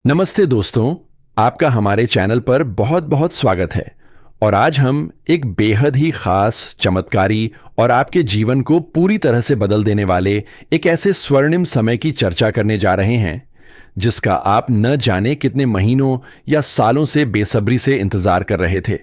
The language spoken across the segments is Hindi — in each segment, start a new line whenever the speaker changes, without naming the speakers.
नमस्ते दोस्तों, आपका हमारे चैनल पर बहुत बहुत स्वागत है। और आज हम एक बेहद ही खास, चमत्कारी और आपके जीवन को पूरी तरह से बदल देने वाले एक ऐसे स्वर्णिम समय की चर्चा करने जा रहे हैं जिसका आप न जाने कितने महीनों या सालों से बेसब्री से इंतजार कर रहे थे।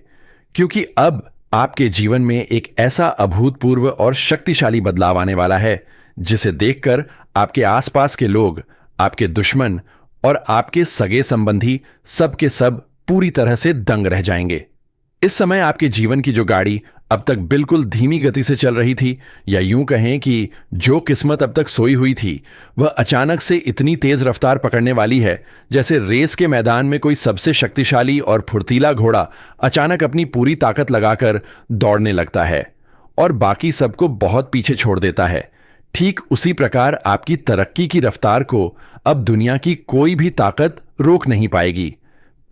क्योंकि अब आपके जीवन में एक ऐसा अभूतपूर्व और शक्तिशाली बदलाव आने वाला है जिसे देखकर आपके आसपास के लोग, आपके दुश्मन और आपके सगे संबंधी सब के सब पूरी तरह से दंग रह जाएंगे। इस समय आपके जीवन की जो गाड़ी अब तक बिल्कुल धीमी गति से चल रही थी, या यूं कहें कि जो किस्मत अब तक सोई हुई थी, वह अचानक से इतनी तेज रफ्तार पकड़ने वाली है जैसे रेस के मैदान में कोई सबसे शक्तिशाली और फुर्तीला घोड़ा अचानक अपनी पूरी ताकत लगाकर दौड़ने लगता है और बाकी सबको बहुत पीछे छोड़ देता है। ठीक उसी प्रकार आपकी तरक्की की रफ्तार को अब दुनिया की कोई भी ताकत रोक नहीं पाएगी।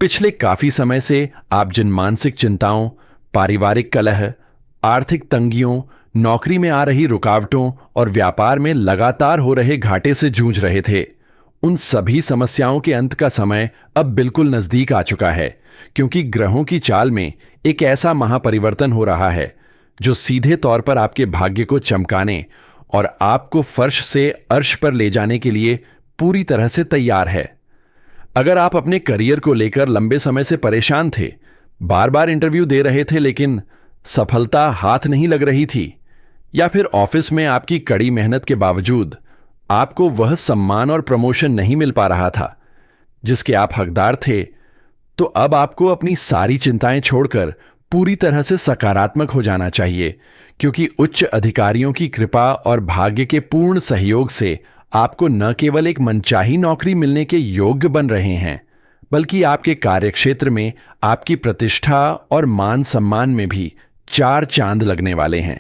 पिछले काफी समय से आप जिन मानसिक चिंताओं, पारिवारिक कलह, आर्थिक तंगियों, नौकरी में आ रही रुकावटों और व्यापार में लगातार हो रहे घाटे से जूझ रहे थे, उन सभी समस्याओं के अंत का समय अब बिल्कुल नजदीक आ चुका है। क्योंकि ग्रहों की चाल में एक ऐसा महापरिवर्तन हो रहा है जो सीधे तौर पर आपके भाग्य को चमकाने और आपको फर्श से अर्श पर ले जाने के लिए पूरी तरह से तैयार है। अगर आप अपने करियर को लेकर लंबे समय से परेशान थे, बार बार इंटरव्यू दे रहे थे लेकिन सफलता हाथ नहीं लग रही थी, या फिर ऑफिस में आपकी कड़ी मेहनत के बावजूद आपको वह सम्मान और प्रमोशन नहीं मिल पा रहा था जिसके आप हकदार थे, तो अब आपको अपनी सारी चिंताएं छोड़कर पूरी तरह से सकारात्मक हो जाना चाहिए। क्योंकि उच्च अधिकारियों की कृपा और भाग्य के पूर्ण सहयोग से आपको न केवल एक मनचाही नौकरी मिलने के योग्य बन रहे हैं, बल्कि आपके कार्यक्षेत्र में आपकी प्रतिष्ठा और मान सम्मान में भी चार चांद लगने वाले हैं।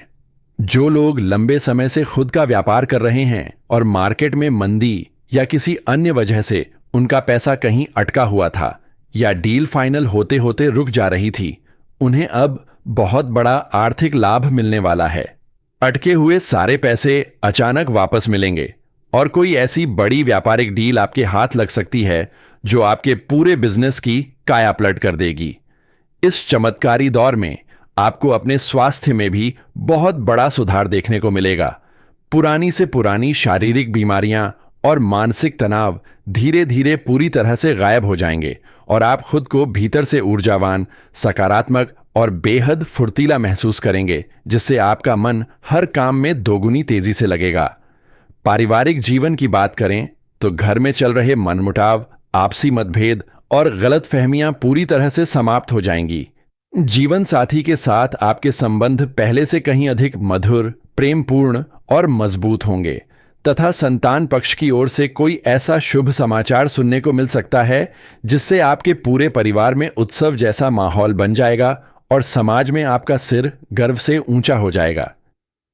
जो लोग लंबे समय से खुद का व्यापार कर रहे हैं और मार्केट में मंदी या किसी अन्य वजह से उनका पैसा कहीं अटका हुआ था या डील फाइनल होते होते रुक जा रही थी, उन्हें अब बहुत बड़ा आर्थिक लाभ मिलने वाला है। अटके हुए सारे पैसे अचानक वापस मिलेंगे और कोई ऐसी बड़ी व्यापारिक डील आपके हाथ लग सकती है जो आपके पूरे बिजनेस की काया पलट कर देगी। इस चमत्कारी दौर में आपको अपने स्वास्थ्य में भी बहुत बड़ा सुधार देखने को मिलेगा। पुरानी से पुरानी शारीरिक बीमारियां और मानसिक तनाव धीरे धीरे पूरी तरह से गायब हो जाएंगे और आप खुद को भीतर से ऊर्जावान, सकारात्मक और बेहद फुर्तीला महसूस करेंगे, जिससे आपका मन हर काम में दोगुनी तेजी से लगेगा। पारिवारिक जीवन की बात करें तो घर में चल रहे मनमुटाव, आपसी मतभेद और गलतफहमियां पूरी तरह से समाप्त हो जाएंगी। जीवन साथी के साथ आपके संबंध पहले से कहीं अधिक मधुर, प्रेमपूर्ण और मजबूत होंगे तथा संतान पक्ष की ओर से कोई ऐसा शुभ समाचार सुनने को मिल सकता है जिससे आपके पूरे परिवार में उत्सव जैसा माहौल बन जाएगा और समाज में आपका सिर गर्व से ऊंचा हो जाएगा।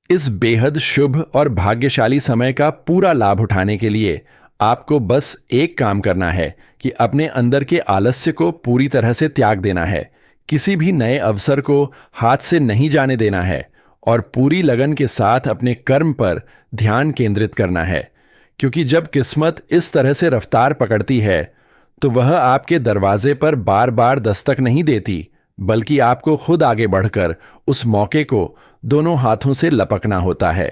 इस बेहद शुभ और भाग्यशाली समय का पूरा लाभ उठाने के लिए आपको बस एक काम करना है कि अपने अंदर के आलस्य को पूरी तरह से त्याग देना है, किसी भी नए अवसर को हाथ से नहीं जाने देना है और पूरी लगन के साथ अपने कर्म पर ध्यान केंद्रित करना है। क्योंकि जब किस्मत इस तरह से रफ्तार पकड़ती है तो वह आपके दरवाजे पर बार बार दस्तक नहीं देती, बल्कि आपको खुद आगे बढ़कर उस मौके को दोनों हाथों से लपकना होता है।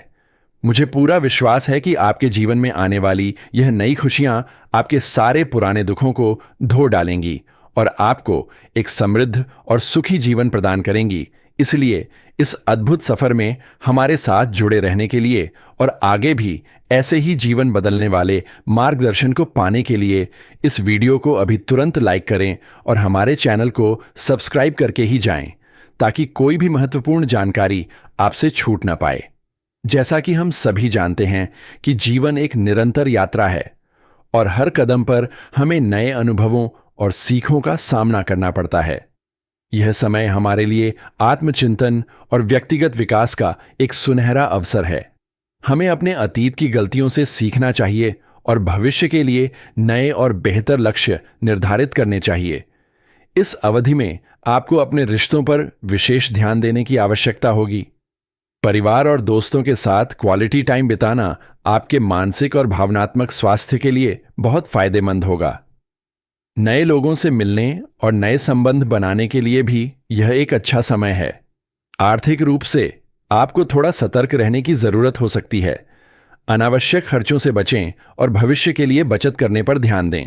मुझे पूरा विश्वास है कि आपके जीवन में आने वाली यह नई खुशियां आपके सारे पुराने दुखों को धो डालेंगी और आपको एक समृद्ध और सुखी जीवन प्रदान करेंगी। इसलिए इस अद्भुत सफर में हमारे साथ जुड़े रहने के लिए और आगे भी ऐसे ही जीवन बदलने वाले मार्गदर्शन को पाने के लिए इस वीडियो को अभी तुरंत लाइक करें और हमारे चैनल को सब्सक्राइब करके ही जाएं, ताकि कोई भी महत्वपूर्ण जानकारी आपसे छूट ना पाए। जैसा कि हम सभी जानते हैं कि जीवन एक निरंतर यात्रा है और हर कदम पर हमें नए अनुभवों और सीखों का सामना करना पड़ता है। यह समय हमारे लिए आत्मचिंतन और व्यक्तिगत विकास का एक सुनहरा अवसर है। हमें अपने अतीत की गलतियों से सीखना चाहिए और भविष्य के लिए नए और बेहतर लक्ष्य निर्धारित करने चाहिए। इस अवधि में आपको अपने रिश्तों पर विशेष ध्यान देने की आवश्यकता होगी। परिवार और दोस्तों के साथ क्वालिटी टाइम बिताना आपके मानसिक और भावनात्मक स्वास्थ्य के लिए बहुत फायदेमंद होगा। नए लोगों से मिलने और नए संबंध बनाने के लिए भी यह एक अच्छा समय है। आर्थिक रूप से आपको थोड़ा सतर्क रहने की जरूरत हो सकती है। अनावश्यक खर्चों से बचें और भविष्य के लिए बचत करने पर ध्यान दें।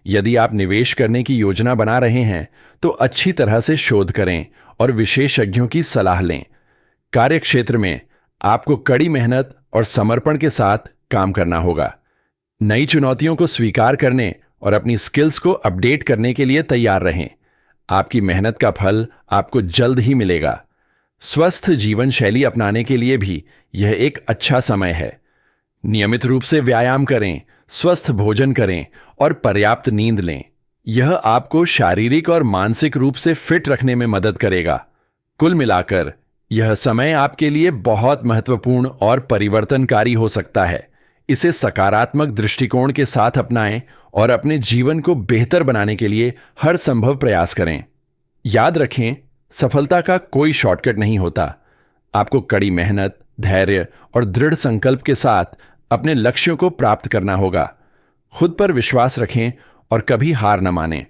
यदि आप निवेश करने की योजना बना रहे हैं तो अच्छी तरह से शोध करें और विशेषज्ञों की सलाह लें। कार्यक्षेत्र में आपको कड़ी मेहनत और समर्पण के साथ काम करना होगा। नई चुनौतियों को स्वीकार करने और अपनी स्किल्स को अपडेट करने के लिए तैयार रहें। आपकी मेहनत का फल आपको जल्द ही मिलेगा। स्वस्थ जीवन शैली अपनाने के लिए भी यह एक अच्छा समय है। नियमित रूप से व्यायाम करें, स्वस्थ भोजन करें और पर्याप्त नींद लें। यह आपको शारीरिक और मानसिक रूप से फिट रखने में मदद करेगा। कुल मिलाकर यह समय आपके लिए बहुत महत्वपूर्ण और परिवर्तनकारी हो सकता है। इसे सकारात्मक दृष्टिकोण के साथ अपनाएं और अपने जीवन को बेहतर बनाने के लिए हर संभव प्रयास करें। याद रखें, सफलता का कोई शॉर्टकट नहीं होता। आपको कड़ी मेहनत, धैर्य और दृढ़ संकल्प के साथ अपने लक्ष्यों को प्राप्त करना होगा। खुद पर विश्वास रखें और कभी हार न मानें।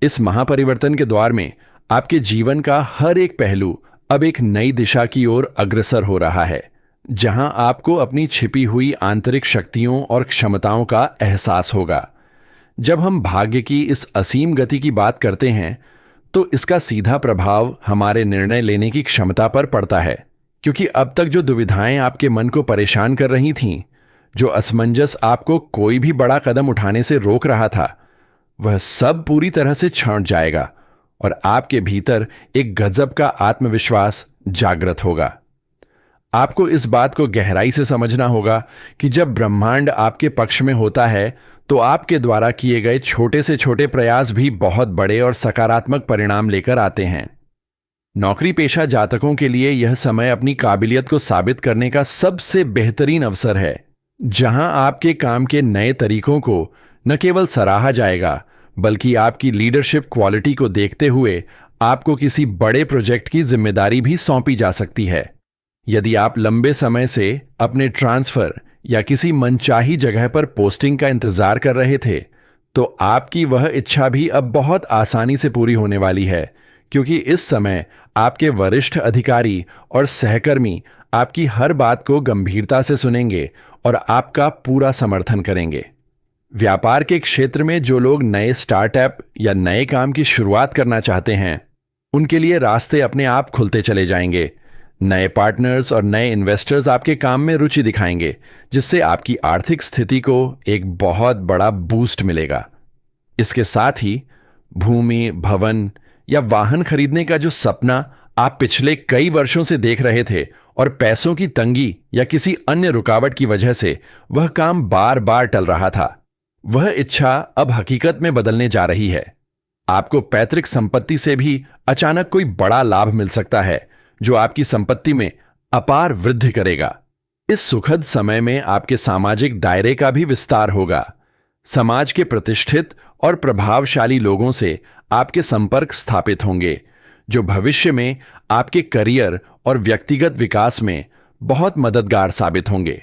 इस महापरिवर्तन के द्वार में आपके जीवन का हर एक पहलू अब एक नई दिशा की ओर अग्रसर हो रहा है, जहां आपको अपनी छिपी हुई आंतरिक शक्तियों और क्षमताओं का एहसास होगा। जब हम भाग्य की इस असीम गति की बात करते हैं तो इसका सीधा प्रभाव हमारे निर्णय लेने की क्षमता पर पड़ता है, क्योंकि अब तक जो दुविधाएं आपके मन को परेशान कर रही थीं, जो असमंजस आपको कोई भी बड़ा कदम उठाने से रोक रहा था, वह सब पूरी तरह से छंट जाएगा और आपके भीतर एक गजब का आत्मविश्वास जागृत होगा। आपको इस बात को गहराई से समझना होगा कि जब ब्रह्मांड आपके पक्ष में होता है तो आपके द्वारा किए गए छोटे से छोटे प्रयास भी बहुत बड़े और सकारात्मक परिणाम लेकर आते हैं। नौकरी पेशा जातकों के लिए यह समय अपनी काबिलियत को साबित करने का सबसे बेहतरीन अवसर है, जहां आपके काम के नए तरीकों को न केवल सराहा जाएगा, बल्कि आपकी लीडरशिप क्वालिटी को देखते हुए आपको किसी बड़े प्रोजेक्ट की जिम्मेदारी भी सौंपी जा सकती है। यदि आप लंबे समय से अपने ट्रांसफर या किसी मनचाही जगह पर पोस्टिंग का इंतजार कर रहे थे, तो आपकी वह इच्छा भी अब बहुत आसानी से पूरी होने वाली है, क्योंकि इस समय आपके वरिष्ठ अधिकारी और सहकर्मी आपकी हर बात को गंभीरता से सुनेंगे और आपका पूरा समर्थन करेंगे। व्यापार के क्षेत्र में जो लोग नए स्टार्टअप या नए काम की शुरुआत करना चाहते हैं, उनके लिए रास्ते अपने आप खुलते चले जाएंगे। नए पार्टनर्स और नए इन्वेस्टर्स आपके काम में रुचि दिखाएंगे, जिससे आपकी आर्थिक स्थिति को एक बहुत बड़ा बूस्ट मिलेगा। इसके साथ ही भूमि, भवन या वाहन खरीदने का जो सपना आप पिछले कई वर्षों से देख रहे थे और पैसों की तंगी या किसी अन्य रुकावट की वजह से वह काम बार बार टल रहा था, वह इच्छा अब हकीकत में बदलने जा रही है। आपको पैतृक संपत्ति से भी अचानक कोई बड़ा लाभ मिल सकता है, जो आपकी संपत्ति में अपार वृद्धि करेगा। इस सुखद समय में आपके सामाजिक दायरे का भी विस्तार होगा। समाज के प्रतिष्ठित और प्रभावशाली लोगों से आपके संपर्क स्थापित होंगे, जो भविष्य में आपके करियर और व्यक्तिगत विकास में बहुत मददगार साबित होंगे।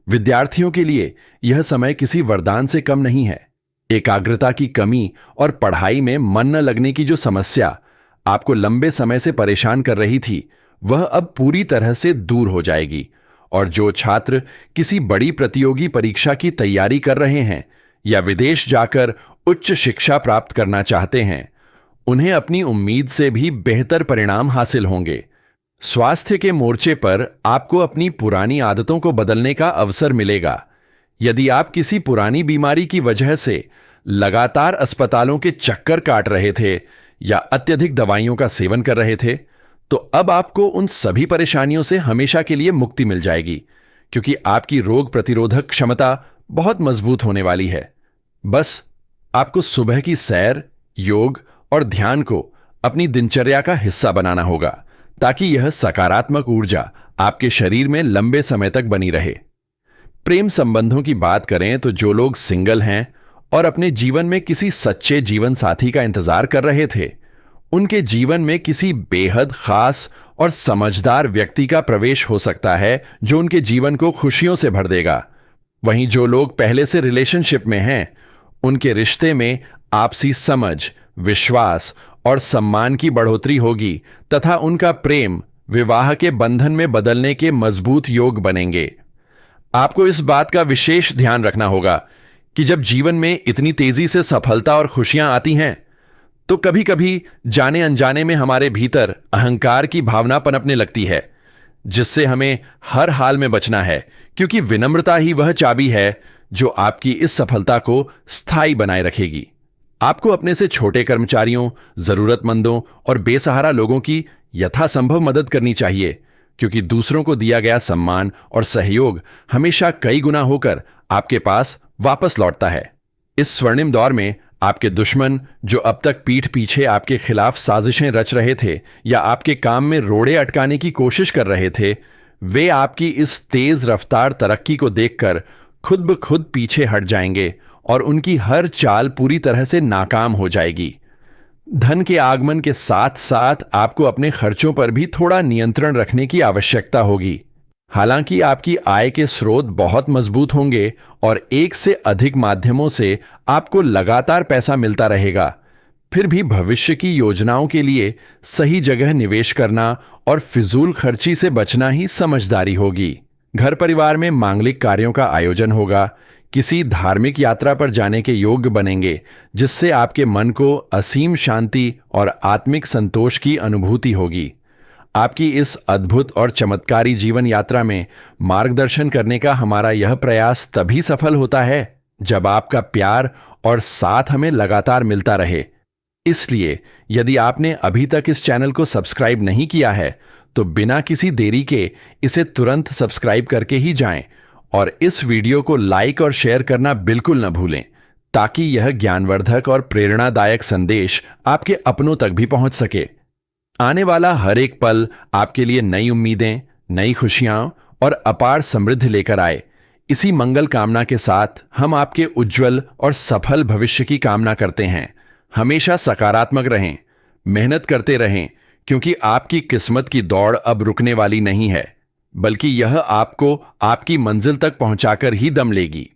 विद्यार्थियों के लिए यह समय किसी वरदान से कम नहीं है। एकाग्रता की कमी और पढ़ाई में मन न लगने की जो समस्या आपको लंबे समय से परेशान कर रही थी, वह अब पूरी तरह से दूर हो जाएगी। और जो छात्र किसी बड़ी प्रतियोगी परीक्षा की तैयारी कर रहे हैं या विदेश जाकर उच्च शिक्षा प्राप्त करना चाहते हैं, उन्हें अपनी उम्मीद से भी बेहतर परिणाम हासिल होंगे। स्वास्थ्य के मोर्चे पर आपको अपनी पुरानी आदतों को बदलने का अवसर मिलेगा। यदि आप किसी पुरानी बीमारी की वजह से लगातार अस्पतालों के चक्कर काट रहे थे या अत्यधिक दवाइयों का सेवन कर रहे थे, तो अब आपको उन सभी परेशानियों से हमेशा के लिए मुक्ति मिल जाएगी, क्योंकि आपकी रोग प्रतिरोधक क्षमता बहुत मजबूत होने वाली है। बस आपको सुबह की सैर, योग और ध्यान को अपनी दिनचर्या का हिस्सा बनाना होगा, ताकि यह सकारात्मक ऊर्जा आपके शरीर में लंबे समय तक बनी रहे। प्रेम संबंधों की बात करें तो जो लोग सिंगल हैं और अपने जीवन में किसी सच्चे जीवन साथी का इंतजार कर रहे थे, उनके जीवन में किसी बेहद खास और समझदार व्यक्ति का प्रवेश हो सकता है, जो उनके जीवन को खुशियों से भर देगा। वहीं जो लोग पहले से रिलेशनशिप में हैं, उनके रिश्ते में आपसी समझ, विश्वास और सम्मान की बढ़ोतरी होगी तथा उनका प्रेम विवाह के बंधन में बदलने के मजबूत योग बनेंगे। आपको इस बात का विशेष ध्यान रखना होगा कि जब जीवन में इतनी तेजी से सफलता और खुशियां आती हैं, तो कभी कभी जाने अनजाने में हमारे भीतर अहंकार की भावना पनपने लगती है, जिससे हमें हर हाल में बचना है, क्योंकि विनम्रता ही वह चाबी है जो आपकी इस सफलता को स्थायी बनाए रखेगी। आपको अपने से छोटे कर्मचारियों, जरूरतमंदों और बेसहारा लोगों की यथासंभव मदद करनी चाहिए, क्योंकि दूसरों को दिया गया सम्मान और सहयोग हमेशा कई गुना होकर आपके पास वापस लौटता है। इस स्वर्णिम दौर में आपके दुश्मन, जो अब तक पीठ पीछे आपके खिलाफ साजिशें रच रहे थे या आपके काम में रोड़े अटकाने की कोशिश कर रहे थे, वे आपकी इस तेज रफ्तार तरक्की को देखकर खुद ब खुद पीछे हट जाएंगे और उनकी हर चाल पूरी तरह से नाकाम हो जाएगी। धन के आगमन के साथ साथ आपको अपने खर्चों पर भी थोड़ा नियंत्रण रखने की आवश्यकता होगी। हालांकि आपकी आय के स्रोत बहुत मजबूत होंगे और एक से अधिक माध्यमों से आपको लगातार पैसा मिलता रहेगा, फिर भी भविष्य की योजनाओं के लिए सही जगह निवेश करना और फिजूल खर्ची से बचना ही समझदारी होगी। घर परिवार में मांगलिक कार्यों का आयोजन होगा, किसी धार्मिक यात्रा पर जाने के योग्य बनेंगे, जिससे आपके मन को असीम शांति और आत्मिक संतोष की अनुभूति होगी। आपकी इस अद्भुत और चमत्कारी जीवन यात्रा में मार्गदर्शन करने का हमारा यह प्रयास तभी सफल होता है जब आपका प्यार और साथ हमें लगातार मिलता रहे। इसलिए यदि आपने अभी तक इस चैनल को सब्सक्राइब नहीं किया है, तो बिना किसी देरी के इसे तुरंत सब्सक्राइब करके ही जाएं और इस वीडियो को लाइक और शेयर करना बिल्कुल न भूलें, ताकि यह ज्ञानवर्धक और प्रेरणादायक संदेश आपके अपनों तक भी पहुंच सके। आने वाला हर एक पल आपके लिए नई उम्मीदें, नई खुशियां और अपार समृद्धि लेकर आए। इसी मंगल कामना के साथ हम आपके उज्जवल और सफल भविष्य की कामना करते हैं। हमेशा सकारात्मक रहें, मेहनत करते रहें, क्योंकि आपकी किस्मत की दौड़ अब रुकने वाली नहीं है, बल्कि यह आपको आपकी मंजिल तक पहुंचाकर ही दम लेगी।